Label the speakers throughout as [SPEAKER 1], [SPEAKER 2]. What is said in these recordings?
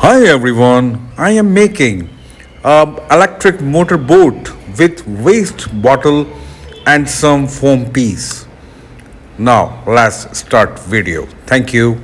[SPEAKER 1] Hi everyone, I am making a electric motor boat with waste bottle and some foam piece. Now let's start video. Thank you.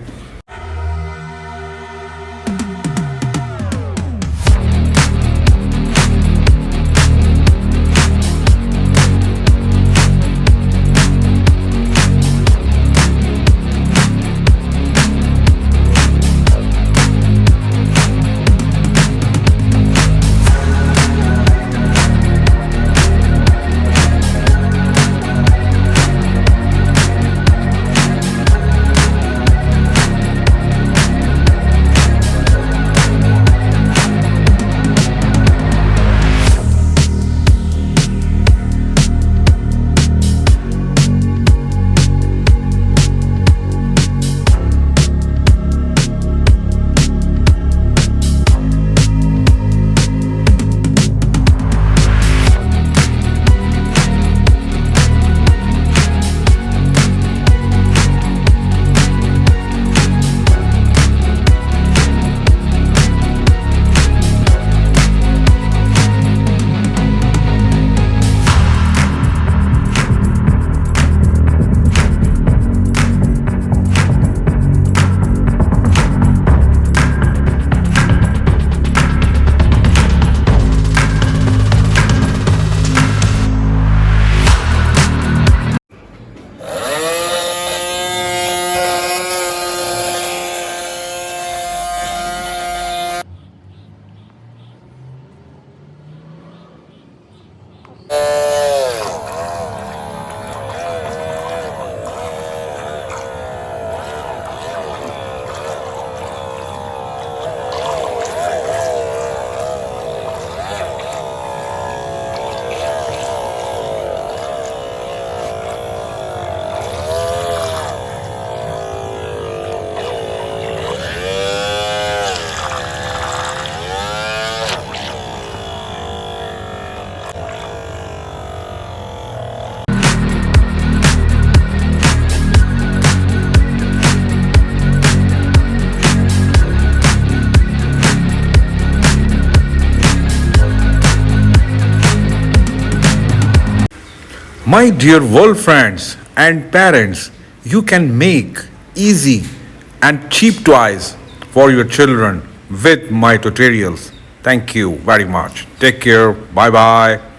[SPEAKER 1] My dear world friends and parents, you can make easy and cheap toys for your children with my tutorials. Thank you very much. Take care. Bye bye.